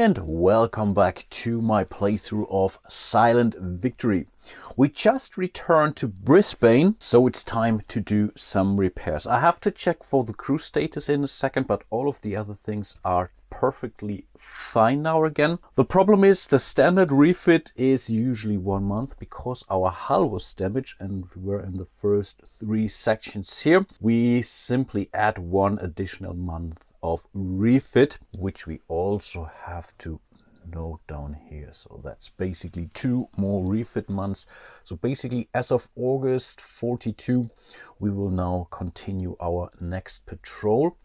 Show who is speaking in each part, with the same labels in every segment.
Speaker 1: and welcome back to my playthrough of Silent Victory. We just returned to Brisbane, so it's time to do some repairs. I have to check for the crew status in a second, but all of the other things are perfectly fine now again. The problem is the standard refit is usually 1 month because our hull was damaged and we were in the first 3 sections here. We simply add 1 additional month of refit, which we also have to note down here. So that's basically 2 more refit months. So basically as of August 42, we will now continue our next patrol.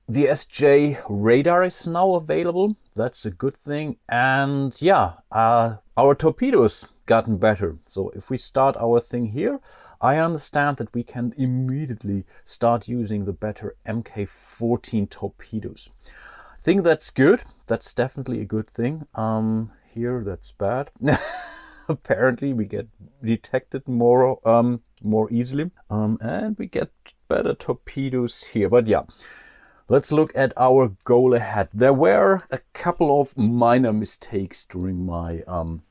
Speaker 1: The SJ radar is now available. That's a good thing. And yeah, our torpedoes gotten better. So if we start our thing here, I understand that we can immediately start using the better Mk14 torpedoes. I think that's good. That's definitely a good thing. Here that's bad. Apparently we get detected more easily. And we get better torpedoes here. But yeah. Let's look at our goal ahead. There were a couple of minor mistakes during my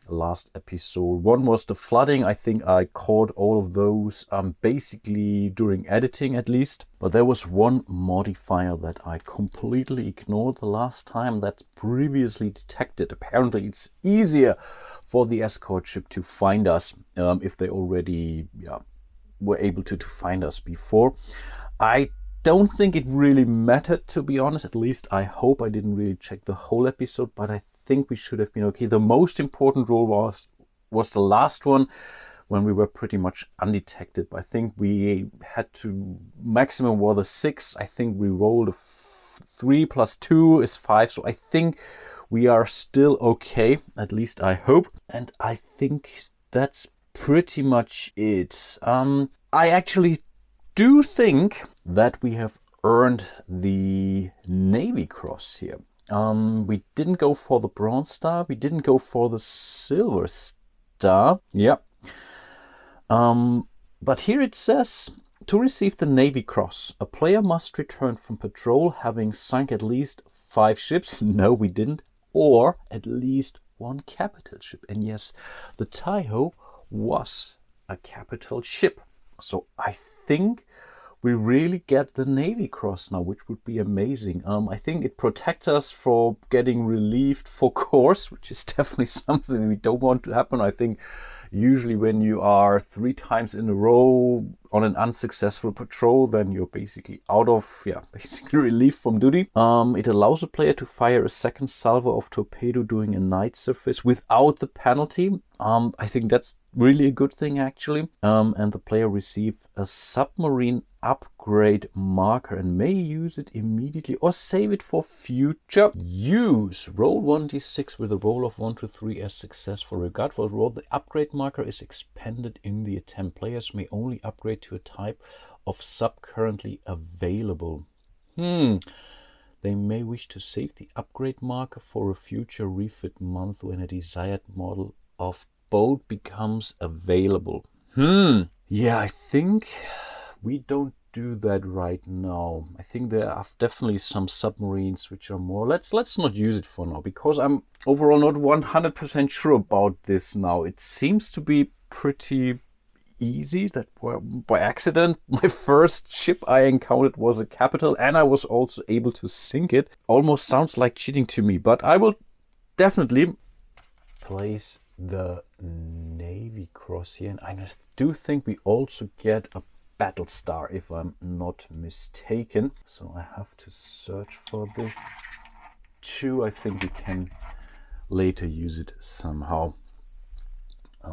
Speaker 1: last episode. One was the flooding. I think I caught all of those basically during editing at least. But there was one modifier that I completely ignored the last time that's previously detected. Apparently it's easier for the escort ship to find us if they already were able to find us before. I don't think it really mattered, to be honest. At least I hope. I didn't really check the whole episode, but I think we should have been okay. The most important roll was the last one when we were pretty much undetected. I think we had to maximum was a 6. I think we rolled a 3 plus 2 is 5. So I think we are still okay. At least I hope. And I think that's pretty much it. I actually do think that we have earned the Navy Cross here. We didn't go for the Bronze Star. We didn't go for the Silver Star. Yep. But here it says, to receive the Navy Cross, a player must return from patrol having sunk at least 5 ships. No, we didn't. Or at least 1 capital ship. And yes, the Taiho was a capital ship. So I think we really get the Navy Cross now, which would be amazing. I think it protects us from getting relieved for course, which is definitely something we don't want to happen. I think usually when you are 3 times in a row on an unsuccessful patrol, then you're basically out of, basically relief from duty. It allows a player to fire a second salvo of torpedo during a night surface without the penalty. I think that's really a good thing actually. And the player receives a submarine upgrade marker and may use it immediately or save it for future use. Roll 1d6 with a roll of 1 to 3 as successful. Regardless of roll, the upgrade marker is expended in the attempt. Players may only upgrade to a type of sub currently available. They may wish to save the upgrade marker for a future refit month when a desired model of boat becomes available. Yeah, I think we don't do that right now. I think there are definitely some submarines which are more. Let's not use it for now because I'm overall not 100% sure about this now. It seems to be pretty easy that by accident my first ship I encountered was a capital and I was also able to sink it. Almost sounds like cheating to me, but I will definitely place the Navy Cross here, and I do think we also get a Battle Star if I'm not mistaken. So I have to search for this too. I think we can later use it somehow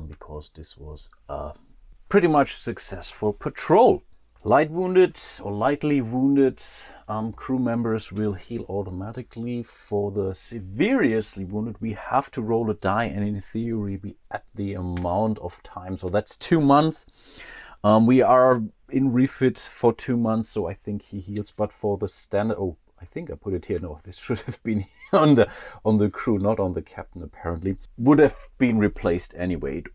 Speaker 1: because this was a pretty much successful patrol. Light wounded or lightly wounded crew members will heal automatically. For the severely wounded, we have to roll a die and in theory be at the amount of time. So that's 2 months. We are in refit for 2 months, so I think he heals. But for the standard, I think I put it here. No, this should have been on the crew, not on the captain. Apparently, would have been replaced anyway. It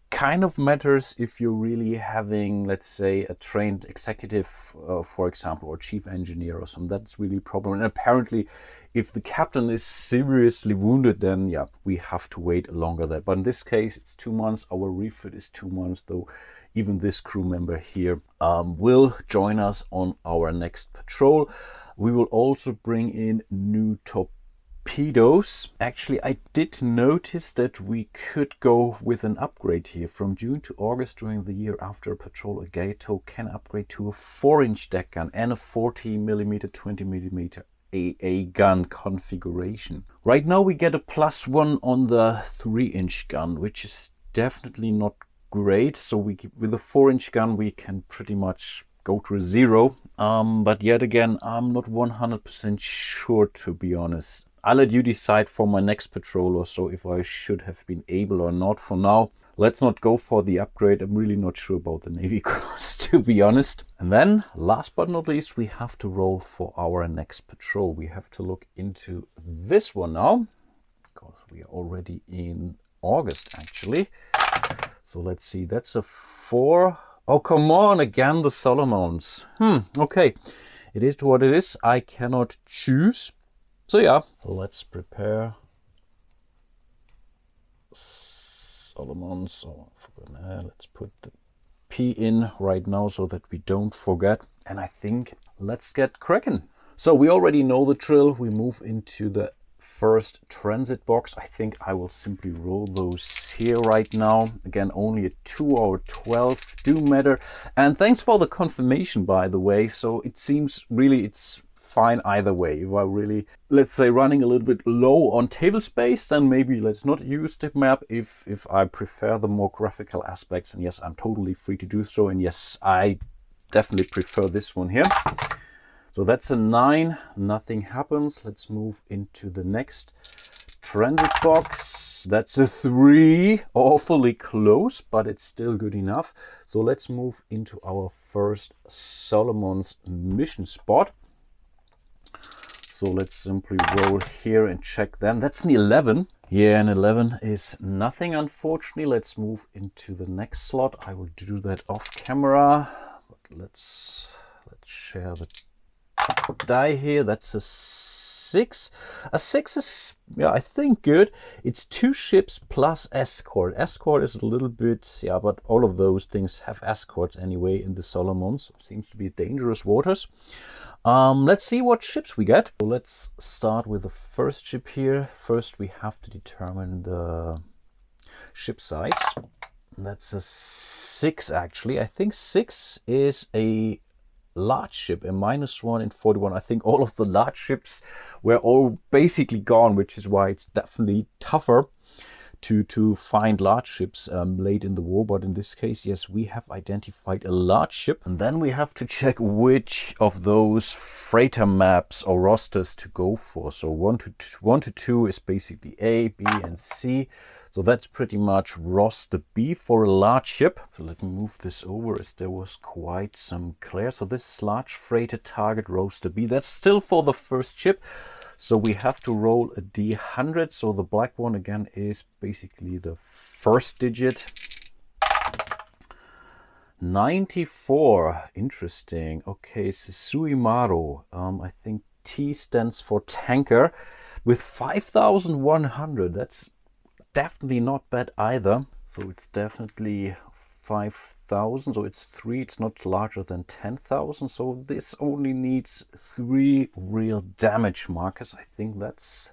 Speaker 1: kind of matters if you're really having, let's say, a trained executive, for example, or chief engineer or something. That's really a problem. And apparently, if the captain is seriously wounded, then yeah, we have to wait longer there. But in this case, it's 2 months. Our refit is 2 months, though. Even this crew member here will join us on our next patrol. We will also bring in new torpedoes. Actually, I did notice that we could go with an upgrade here. From June to August during the year after a patrol, a Gato can upgrade to a 4-inch deck gun and a 40mm, 20mm AA gun configuration. Right now we get a +1 on the 3-inch gun, which is definitely not great. So with a 4-inch gun we can pretty much go to a 0. But yet again, I'm not 100% sure, to be honest. I'll let you decide for my next patrol or so if I should have been able or not. For now, let's not go for the upgrade. I'm really not sure about the Navy Cross, to be honest. And then, last but not least, we have to roll for our next patrol. We have to look into this one now, because we are already in August, actually. So let's see, that's a 4. Oh, come on, again, the Solomons. Okay, it is what it is. I cannot choose. So yeah, let's prepare Solomons. So let's put the P in right now so that we don't forget. And I think let's get cracking. So we already know the drill. We move into the first transit box. I think I will simply roll those here right now. Again, only a 2 or 12 do matter. And thanks for the confirmation, by the way. So it seems really it's fine either way. If I really, let's say, running a little bit low on table space, then maybe let's not use the map. If I prefer the more graphical aspects, and yes, I'm totally free to do so. And yes, I definitely prefer this one here. So that's a 9, nothing happens. Let's move into the next transit box. That's a 3, awfully close, but it's still good enough. So let's move into our first Solomon's mission spot. So let's simply roll here and check then. That's an 11. Yeah, an 11 is nothing, unfortunately. Let's move into the next slot. I will do that off camera. But let's share the die here. That's a 6. A 6 is, yeah, I think good. It's 2 ships plus escort. Escort is a little bit, yeah, but all of those things have escorts anyway in the Solomons. Seems to be dangerous waters. Let's see what ships we get. So let's start with the first ship here. First, we have to determine the ship size. That's a 6, actually. I think 6 is a large ship, a -1 in 41. I think all of the large ships were all basically gone, which is why it's definitely tougher to find large ships late in the war. But in this case, yes, we have identified a large ship. And then we have to check which of those freighter maps or rosters to go for. So 1 to 2 is basically A, B, and C. So that's pretty much roster B for a large ship. So let me move this over, as there was quite some glare. So this is large freighter target roster B. That's still for the first ship. So we have to roll a D100. So the black one again is basically the first digit. 94. Interesting. Okay, Suimaru. I think T stands for tanker with 5,100. That's definitely not bad either. So it's definitely 5,000. So it's 3. It's not larger than 10,000. So this only needs 3 real damage markers. I think that's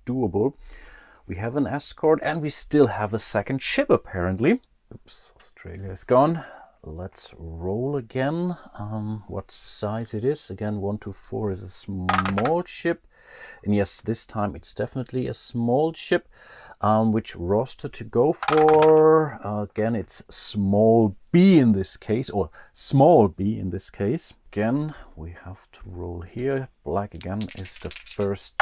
Speaker 1: doable. We have an escort and we still have a second ship apparently. Oops, Australia is gone. Let's roll again. What size it is? Again, 1 to 4 is a small ship. And yes, this time it's definitely a small ship. Which roster to go for? Again, it's small b in this case, or small b in this case. Again, we have to roll here. Black again is the first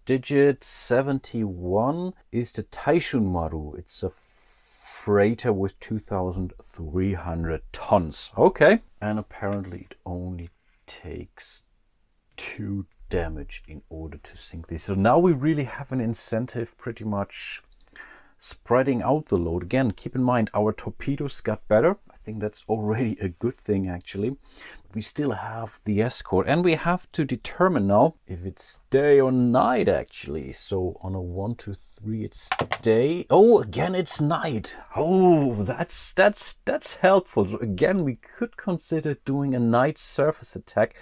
Speaker 1: digit. 71 is the Taishun Maru. It's a freighter with 2,300 tons. Okay. And apparently it only takes 2 damage in order to sink this. So now we really have an incentive pretty much spreading out the load. Again, keep in mind our torpedoes got better. I think that's already a good thing actually. We still have the escort, and we have to determine now if it's day or night actually. So on a 1, 2, 3 it's day. Oh, again it's night. Oh, that's helpful. So again, we could consider doing a night surface attack,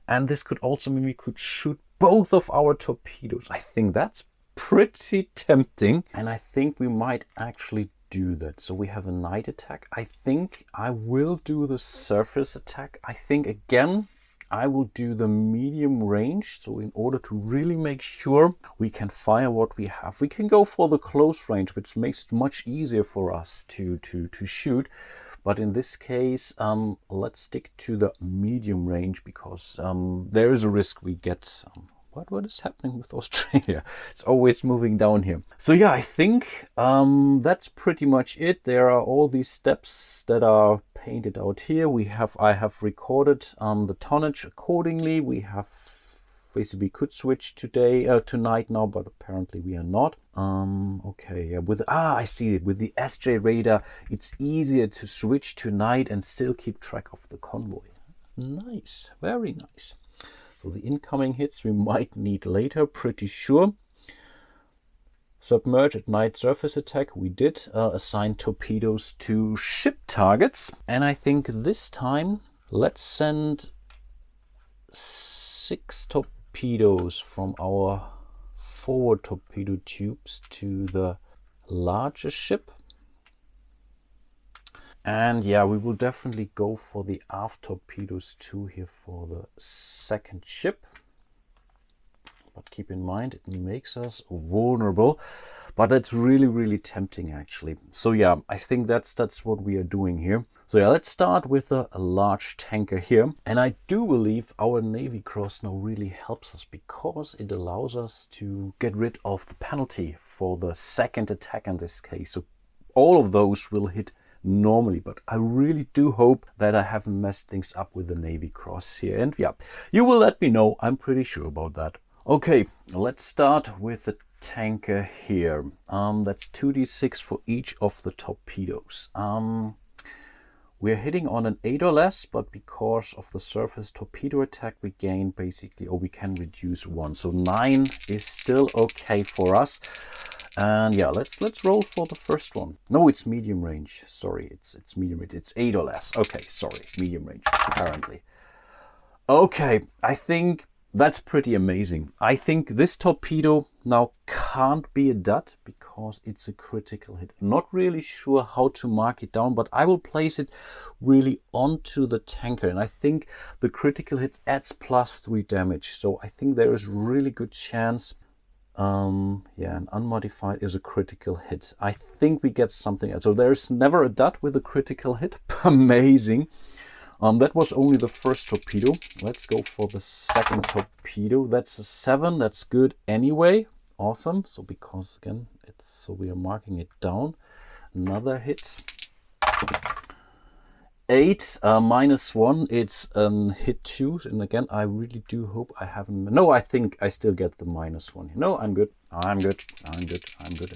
Speaker 1: and this could also mean we could shoot both of our torpedoes. I think that's pretty tempting, and I think we might actually do that. So we have a night attack. I think I will do the surface attack. I think again I will do the medium range. So in order to really make sure we can fire what we have, we can go for the close range, which makes it much easier for us to shoot. But in this case, let's stick to the medium range, because there is a risk we get what is happening with Australia? It's always moving down here. So yeah, I think that's pretty much it. There are all these steps that are painted out here. I have recorded the tonnage accordingly. We have basically could switch tonight now, but apparently we are not. Okay, yeah, I see it. With the SJ radar, it's easier to switch to night and still keep track of the convoy. Nice, very nice. So the incoming hits we might need later, pretty sure. Submerge at night surface attack, we did. Assign torpedoes to ship targets. And I think this time, let's send 6 torpedoes from our forward torpedo tubes to the larger ship. And yeah, we will definitely go for the aft torpedoes too here for the second ship. But keep in mind, it makes us vulnerable. But that's really, really tempting actually. So yeah, I think that's what we are doing here. So yeah, let's start with a large tanker here. And I do believe our Navy Cross now really helps us, because it allows us to get rid of the penalty for the second attack in this case. So all of those will hit normally, but I really do hope that I haven't messed things up with the Navy Cross here. And yeah, you will let me know. I'm pretty sure about that. Okay, let's start with the tanker here. That's 2d6 for each of the torpedoes. We're hitting on an 8 or less, but because of the surface torpedo attack, we gain basically, or we can reduce 1. So 9 is still okay for us. And yeah, let's roll for the first one. No, it's medium range. Sorry, it's medium range. It's 8 or less. Okay, sorry, medium range, apparently. Okay, I think that's pretty amazing. I think this torpedo now can't be a dud because it's a critical hit. I'm not really sure how to mark it down, but I will place it really onto the tanker. And I think the critical hit adds +3 damage. So I think there is really good chance. Yeah, an unmodified is a critical hit. I think we get something else. So there's never a dud with a critical hit. Amazing. That was only the first torpedo. Let's go for the second torpedo. That's a 7. That's good anyway. Awesome. So because again, so we are marking it down. Another hit. 8 -1. It's hit 2. And again, I really do hope I haven't. No, I think I still get the -1. No, I'm good. I'm good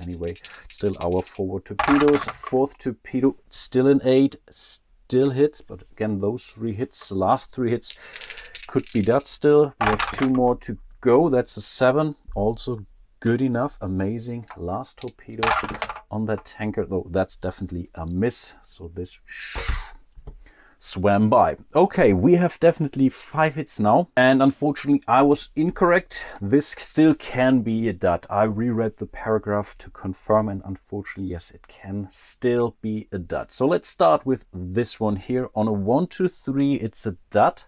Speaker 1: anyway. Still our forward torpedoes. Fourth torpedo, still an 8. Still hits, but again, those 3 hits, the last 3 hits could be that still. We have 2 more to go. That's a 7. Also good enough. Amazing. Last torpedo on that tanker, though that's definitely a miss. So this swam by. Okay, we have definitely 5 hits now. And unfortunately, I was incorrect. This still can be a dud. I reread the paragraph to confirm, and unfortunately, yes, it can still be a dud. So let's start with this one here. On a 1, 2, 3, it's a dud.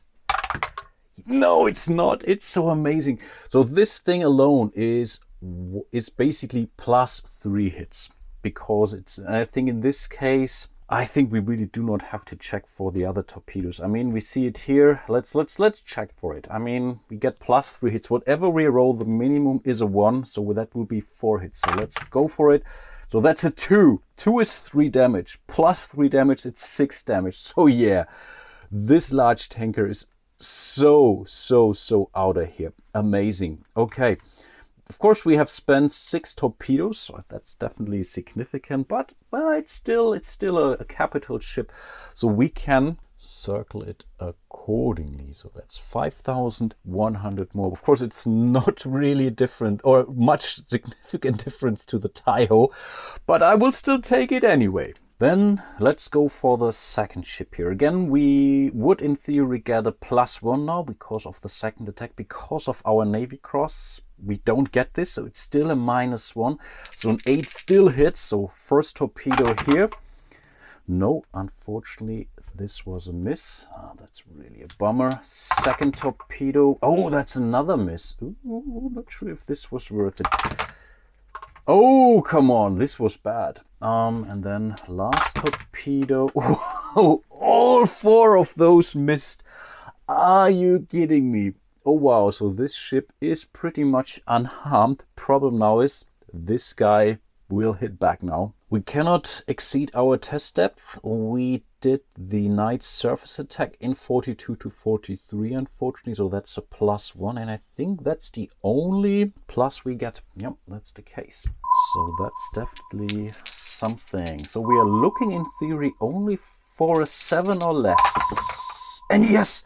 Speaker 1: No, it's not. It's so amazing. So this thing alone is basically +3 hits, because I think in this case, I think we really do not have to check for the other torpedoes. I mean, we see it here. Let's check for it. I mean, we get +3 hits. Whatever we roll, the minimum is a 1. So that will be 4 hits. So let's go for it. So that's a 2. 2 is 3 damage. +3 damage, it's 6 damage. So yeah, this large tanker is so out of here. Amazing. Okay. Of course, we have spent 6 torpedoes, so that's definitely significant, but well, it's still a capital ship, so we can circle it accordingly. So that's 5,100 more. Of course, it's not really different or much significant difference to the Taiho, but I will still take it anyway. Then let's go for the second ship here. Again, we would in theory get a +1 now because of the second attack. Because of our Navy Cross, we don't get this, so it's still a -1. So an 8 still hits, so first torpedo here. No, unfortunately, this was a miss. That's really a bummer. Second torpedo. Oh, that's another miss. Ooh, not sure if this was worth it. Oh, come on, this was bad. And then last torpedo. Oh, all 4 of those missed. Are you kidding me? Oh, wow, so this ship is pretty much unharmed. Problem now is this guy will hit back now. We cannot exceed our test depth. We did the night surface attack in 42 to 43, unfortunately, so that's a +1, and I think that's the only plus we get. Yep, that's the case. So that's definitely something. So we are looking in theory only for a 7 or less. And yes,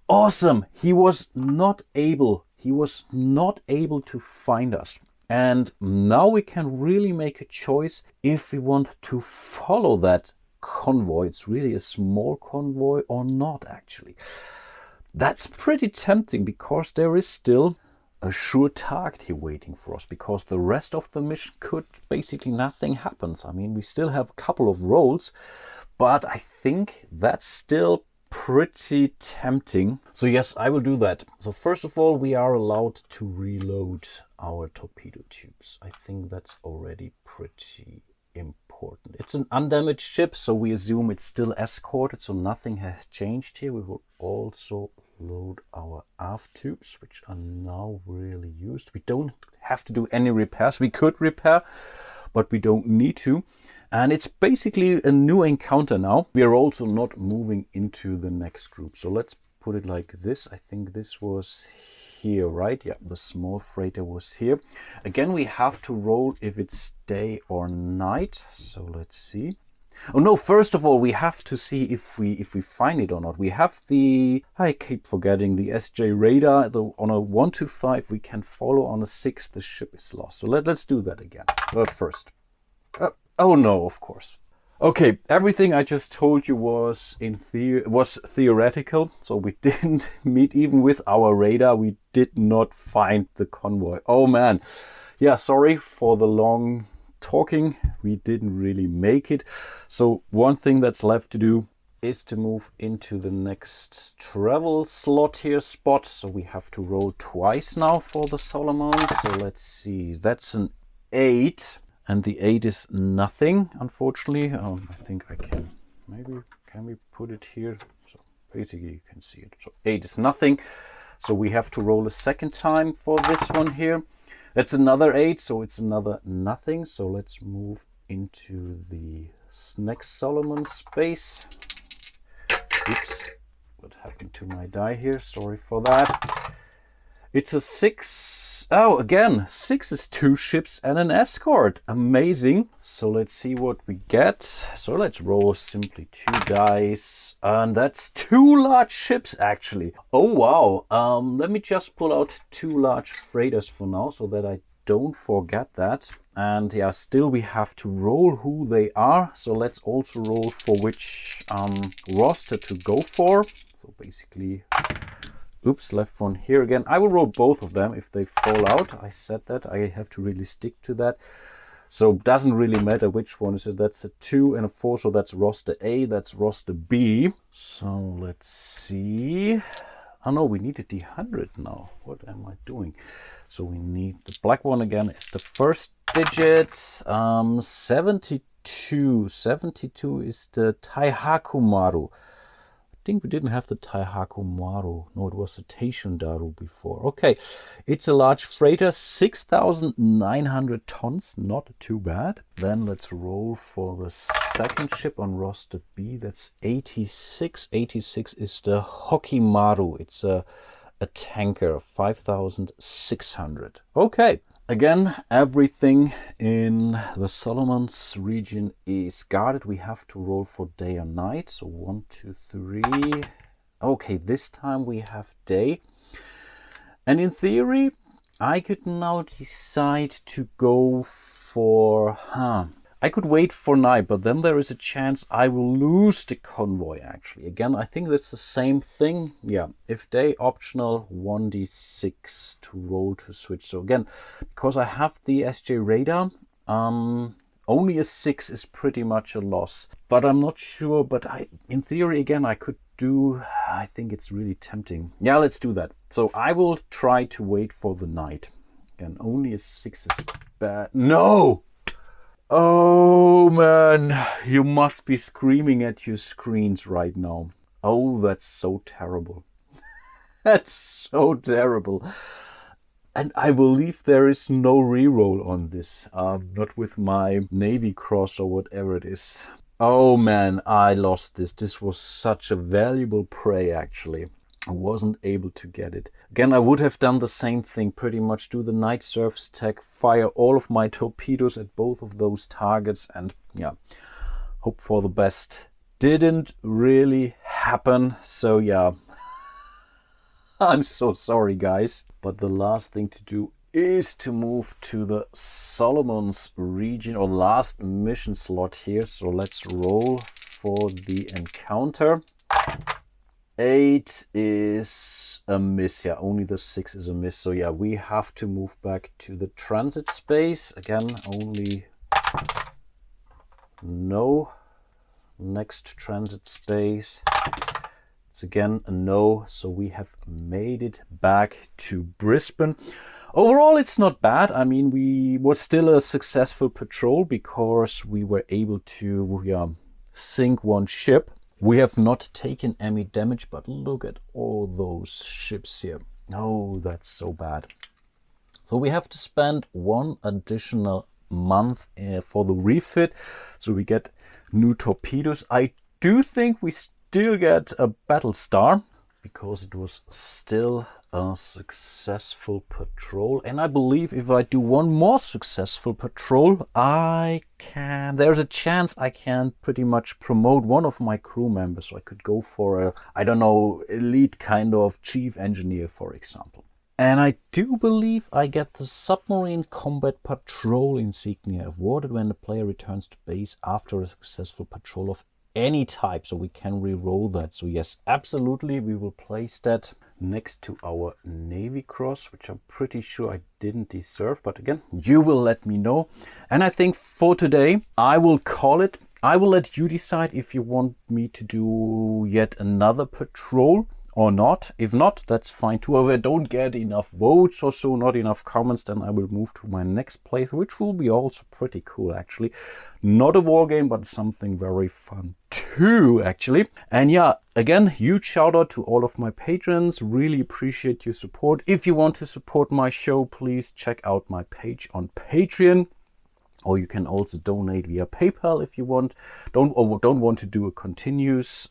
Speaker 1: awesome. He was not able to find us. And now we can really make a choice if we want to follow that convoy. It's really a small convoy or not, actually. That's pretty tempting because there is still a sure target here waiting for us, because the rest of the mission could basically nothing happens. I mean, we still have a couple of rolls, but I think that's still pretty tempting. So yes, I will do that. So first of all, we are allowed to reload our torpedo tubes. I think that's already pretty important. It's an undamaged ship, so we assume it's still escorted, so nothing has changed here. We will also load our aft tubes, which are now really used. We don't have to do any repairs. We could repair, but we don't need to. And it's basically a new encounter now. We are also not moving into the next group. So let's put it like this. I think this was here, right? Yeah, the small freighter was here. Again, we have to roll if it's day or night. So let's see. Oh no, first of all, we have to see if we find it or not. We have the, I keep forgetting, the SJ radar. On a 1 to 5 we can follow, on a 6 the ship is lost. So let's do that again. First. Oh no, of course. Okay, everything I just told you was theoretical, so we didn't meet. Even with our radar, we did not find the convoy. Oh man. Yeah, sorry for the long talking. We didn't really make it. So one thing that's left to do is to move into the next travel slot here spot. So we have to roll twice now for the Solomon. So let's see, that's an 8. And the 8 is nothing, unfortunately. I think I can, maybe, can we put it here? So basically you can see it. So 8 is nothing. So we have to roll a second time for this one here. That's another 8, so it's another nothing. So let's move into the next Solomon space. Oops, what happened to my die here? Sorry for that. It's a 6. Oh, again, 6 is 2 ships and an escort. Amazing. So let's see what we get. So let's roll simply 2 dice. And that's 2 large ships, actually. Oh, wow. Let me just pull out 2 large freighters for now so that I don't forget that. And yeah, still we have to roll who they are. So let's also roll for which roster to go for. So basically... Oops, left one here again. I will roll both of them if they fall out. I said that. I have to really stick to that. So it doesn't really matter which one is it. That's a 2 and a 4. So that's roster A. That's roster B. So let's see. Oh no, we need a D100 now. What am I doing? So we need the black one again. It's the first digit. 72. 72 is the Taihaku Maru. I think we didn't have the Taihaku Maru. No, it was the Teishundaru before. Okay, it's a large freighter, 6,900 tons, not too bad. Then let's roll for the second ship on roster B. That's 86. 86 is the Hokimaru. It's a tanker, 5,600. Okay, Again, everything in the Solomons region is guarded. We have to roll for day or night. So 1, 2, 3. Okay, this time we have day. And in theory, I could now decide to go for... I could wait for night, but then there is a chance I will lose the convoy, actually. Again, I think that's the same thing. Yeah, if day optional, 1d6 to roll to switch. So again, because I have the SJ radar, only a 6 is pretty much a loss. But I'm not sure, but in theory, again, I could do... I think it's really tempting. Yeah, let's do that. So I will try to wait for the night. Again, only a 6 is bad. No! Oh man, you must be screaming at your screens right now. Oh, that's so terrible. That's so terrible. And I believe there is no reroll on this. Not with my Navy Cross or whatever it is. Oh man, I lost this. This was such a valuable prey, actually. I wasn't able to get it. Again, I would have done the same thing, pretty much do the night surface attack, fire all of my torpedoes at both of those targets, and yeah, hope for the best. Didn't really happen, so yeah. I'm so sorry, guys. But the last thing to do is to move to the Solomons region, or last mission slot here. So let's roll for the encounter. 8 is a miss. Yeah, only the 6 is a miss. So yeah, we have to move back to the transit space. Again, only no. Next transit space. It's again a no. So we have made it back to Brisbane. Overall, it's not bad. I mean, we were still a successful patrol because we were able to sink one ship. We have not taken any damage, but look at all those ships here. Oh, that's so bad. So we have to spend 1 additional month for the refit. So we get new torpedoes. I do think we still get a battle star because it was still a successful patrol. And I believe if I do one more successful patrol, there's a chance I can pretty much promote one of my crew members. So I could go for I don't know, elite kind of chief engineer, for example. And I do believe I get the submarine combat patrol insignia awarded when the player returns to base after a successful patrol of any type, so we can re-roll that. So yes, absolutely, we will place that next to our Navy Cross, which I'm pretty sure I didn't deserve, but again, you will let me know. And I think for today I will call it. I will let you decide if you want me to do yet another patrol or not. If not, that's fine too. If I don't get enough votes or so, not enough comments, then I will move to my next playthrough, which will be also pretty cool, actually. Not a war game, but something very fun too, actually. And yeah, again, huge shout out to all of my patrons. Really appreciate your support. If you want to support my show, please check out my page on Patreon. Or you can also donate via PayPal if you want. Don't want to do a continuous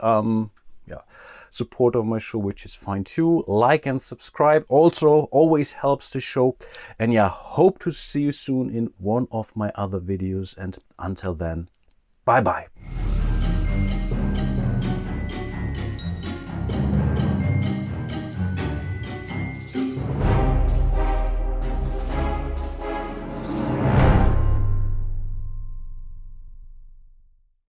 Speaker 1: support of my show, which is fine too. Like and subscribe also always helps the show. And yeah, hope to see you soon in one of my other videos. And until then, bye bye.